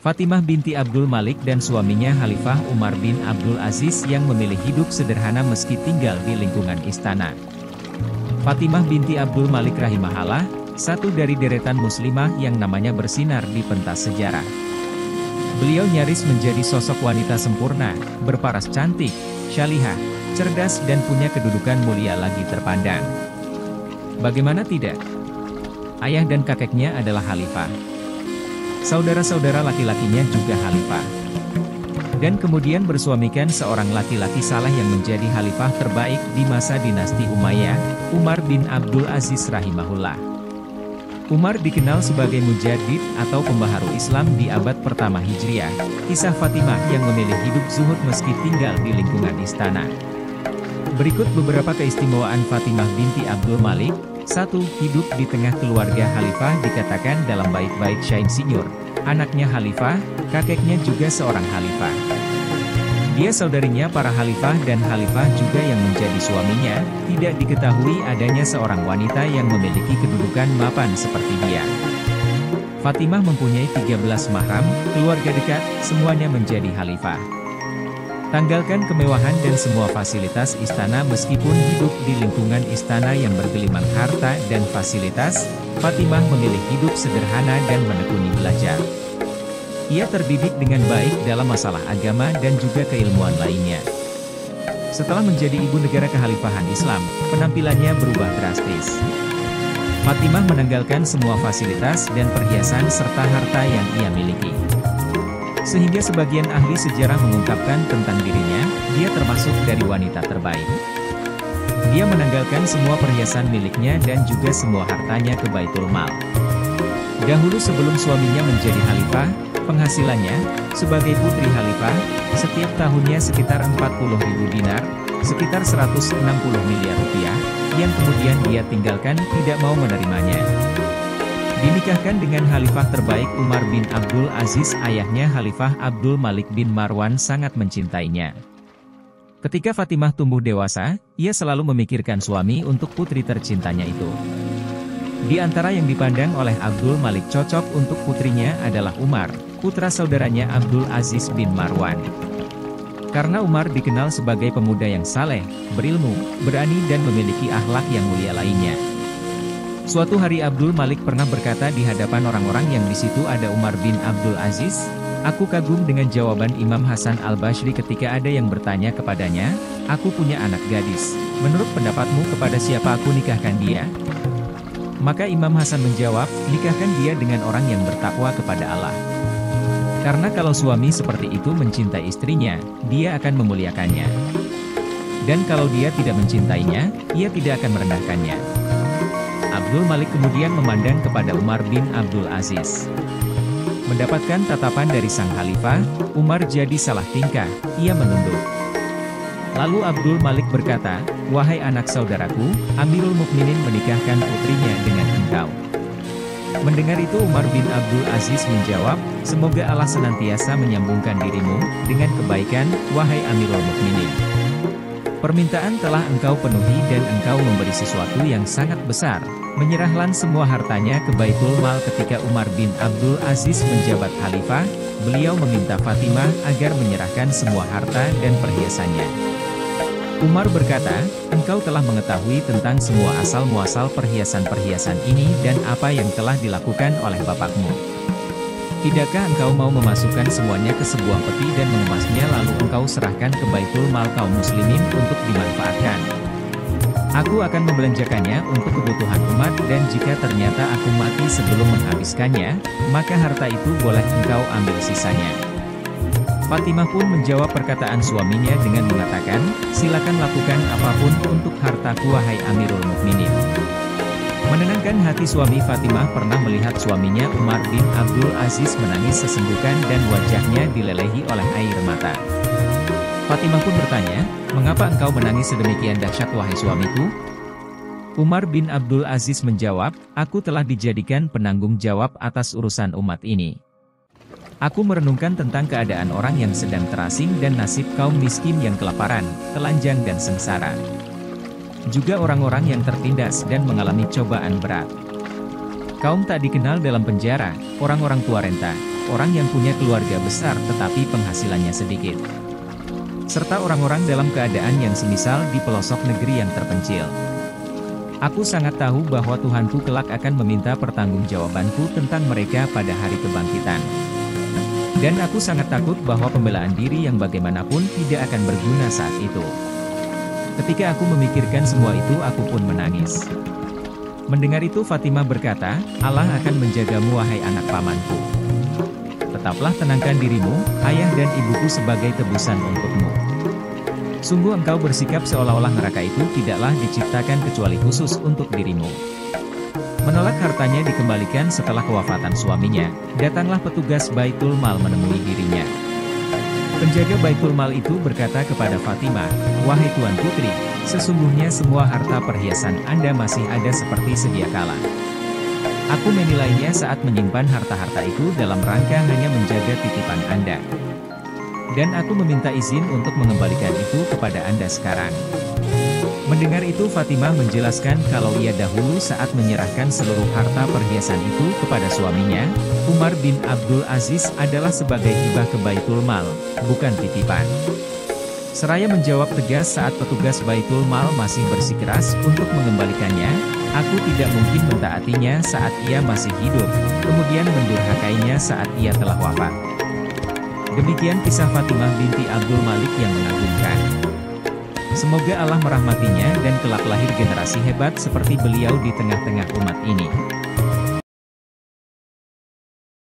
Fatimah binti Abdul Malik dan suaminya Khalifah Umar bin Abdul Aziz yang memilih hidup sederhana meski tinggal di lingkungan istana. Fatimah binti Abdul Malik rahimahullah, satu dari deretan muslimah yang namanya bersinar di pentas sejarah. Beliau nyaris menjadi sosok wanita sempurna, berparas cantik, syalihah, cerdas dan punya kedudukan mulia lagi terpandang. Bagaimana tidak? Ayah dan kakeknya adalah khalifah. Saudara-saudara laki-lakinya juga khalifah. Dan kemudian bersuamikan seorang laki-laki saleh yang menjadi khalifah terbaik di masa dinasti Umayyah, Umar bin Abdul Aziz rahimahullah. Umar dikenal sebagai mujaddid atau pembaharu Islam di abad pertama Hijriah. Kisah Fatimah yang memilih hidup zuhud meski tinggal di lingkungan istana. Berikut beberapa keistimewaan Fatimah binti Abdul Malik. 1. Hidup di tengah keluarga khalifah dikatakan dalam bait-bait Syair Sinyur. Anaknya khalifah, kakeknya juga seorang khalifah. Dia saudarinya para khalifah dan khalifah juga yang menjadi suaminya. Tidak diketahui adanya seorang wanita yang memiliki kedudukan mapan seperti dia. Fatimah mempunyai 13 mahram, keluarga dekat, semuanya menjadi khalifah. Tanggalkan kemewahan dan semua fasilitas istana meskipun hidup di lingkungan istana yang bergelimang harta dan fasilitas, Fatimah memilih hidup sederhana dan menekuni belajar. Ia terdidik dengan baik dalam masalah agama dan juga keilmuan lainnya. Setelah menjadi ibu negara kekhalifahan Islam, penampilannya berubah drastis. Fatimah menanggalkan semua fasilitas dan perhiasan serta harta yang ia miliki. Sehingga sebagian ahli sejarah mengungkapkan tentang dirinya, dia termasuk dari wanita terbaik. Dia menanggalkan semua perhiasan miliknya dan juga semua hartanya ke Baitul Mal. Dahulu sebelum suaminya menjadi khalifah, penghasilannya, sebagai putri khalifah, setiap tahunnya sekitar 40.000 dinar, sekitar 160 miliar rupiah, yang kemudian dia tinggalkan tidak mau menerimanya. Dinikahkan dengan khalifah terbaik Umar bin Abdul Aziz, ayahnya Khalifah Abdul Malik bin Marwan sangat mencintainya. Ketika Fatimah tumbuh dewasa, ia selalu memikirkan suami untuk putri tercintanya itu. Di antara yang dipandang oleh Abdul Malik cocok untuk putrinya adalah Umar, putra saudaranya Abdul Aziz bin Marwan. Karena Umar dikenal sebagai pemuda yang saleh, berilmu, berani dan memiliki akhlak yang mulia lainnya. Suatu hari Abdul Malik pernah berkata di hadapan orang-orang yang di situ ada Umar bin Abdul Aziz, "Aku kagum dengan jawaban Imam Hasan al-Basri ketika ada yang bertanya kepadanya, 'Aku punya anak gadis, menurut pendapatmu kepada siapa aku nikahkan dia?' Maka Imam Hasan menjawab, 'Nikahkan dia dengan orang yang bertakwa kepada Allah. Karena kalau suami seperti itu mencintai istrinya, dia akan memuliakannya. Dan kalau dia tidak mencintainya, ia tidak akan merendahkannya.'" Abdul Malik kemudian memandang kepada Umar bin Abdul Aziz. Mendapatkan tatapan dari sang khalifah, Umar jadi salah tingkah, ia menunduk. Lalu Abdul Malik berkata, "Wahai anak saudaraku, Amirul Mukminin menikahkan putrinya dengan engkau." Mendengar itu Umar bin Abdul Aziz menjawab, "Semoga Allah senantiasa menyambungkan dirimu dengan kebaikan, wahai Amirul Mukminin. Permintaan telah engkau penuhi dan engkau memberi sesuatu yang sangat besar." Menyerahkan semua hartanya ke Baitul Mal ketika Umar bin Abdul Aziz menjabat khalifah, beliau meminta Fatimah agar menyerahkan semua harta dan perhiasannya. Umar berkata, "Engkau telah mengetahui tentang semua asal-muasal perhiasan-perhiasan ini dan apa yang telah dilakukan oleh bapakmu. Tidakkah engkau mau memasukkan semuanya ke sebuah peti dan mengemasnya lalu engkau serahkan ke Baitul Mal kaum muslimin untuk dimanfaatkan? Aku akan membelanjakannya untuk kebutuhan umat dan jika ternyata aku mati sebelum menghabiskannya, maka harta itu boleh engkau ambil sisanya." Fatimah pun menjawab perkataan suaminya dengan mengatakan, "Silakan lakukan apapun untuk hartaku wahai Amirul Mukminin." Menenangkan hati suami, Fatimah pernah melihat suaminya Umar bin Abdul Aziz menangis sesenggukan dan wajahnya dilelehi oleh air mata. Fatimah pun bertanya, "Mengapa engkau menangis sedemikian dahsyat wahai suamiku?" Umar bin Abdul Aziz menjawab, "Aku telah dijadikan penanggung jawab atas urusan umat ini. Aku merenungkan tentang keadaan orang yang sedang terasing dan nasib kaum miskin yang kelaparan, telanjang dan sengsara. Juga orang-orang yang tertindas dan mengalami cobaan berat. Kaum tak dikenal dalam penjara, orang-orang tua renta, orang yang punya keluarga besar tetapi penghasilannya sedikit. Serta orang-orang dalam keadaan yang semisal di pelosok negeri yang terpencil. Aku sangat tahu bahwa Tuhanku kelak akan meminta pertanggungjawabanku tentang mereka pada hari kebangkitan. Dan aku sangat takut bahwa pembelaan diri yang bagaimanapun tidak akan berguna saat itu. Ketika aku memikirkan semua itu, aku pun menangis. Mendengar itu Fatimah berkata, Allah akan menjagamu wahai anak pamanku. Tetaplah tenangkan dirimu, ayah dan ibuku sebagai tebusan untukmu. Sungguh engkau bersikap seolah-olah neraka itu tidaklah diciptakan kecuali khusus untuk dirimu. Menolak hartanya dikembalikan setelah kewafatan suaminya, datanglah petugas Baitul Mal menemui dirinya. Penjaga Baitul Mal itu berkata kepada Fatimah, "Wahai Tuan Putri, sesungguhnya semua harta perhiasan Anda masih ada seperti sedia kala. Aku menilainya saat menyimpan harta-harta itu dalam rangka hanya menjaga titipan Anda. Dan aku meminta izin untuk mengembalikan itu kepada Anda sekarang." Mendengar itu Fatimah menjelaskan kalau ia dahulu saat menyerahkan seluruh harta perhiasan itu kepada suaminya, Umar bin Abdul Aziz adalah sebagai hibah ke Baitul Mal, bukan titipan. Seraya menjawab tegas saat petugas Baitul Mal masih bersikeras untuk mengembalikannya, aku tidak mungkin mentaatinya saat ia masih hidup, kemudian mendurhakainya saat ia telah wafat. Demikian kisah Fatimah binti Abdul Malik yang mengagumkan. Semoga Allah merahmatinya dan kelak lahir generasi hebat seperti beliau di tengah-tengah umat ini.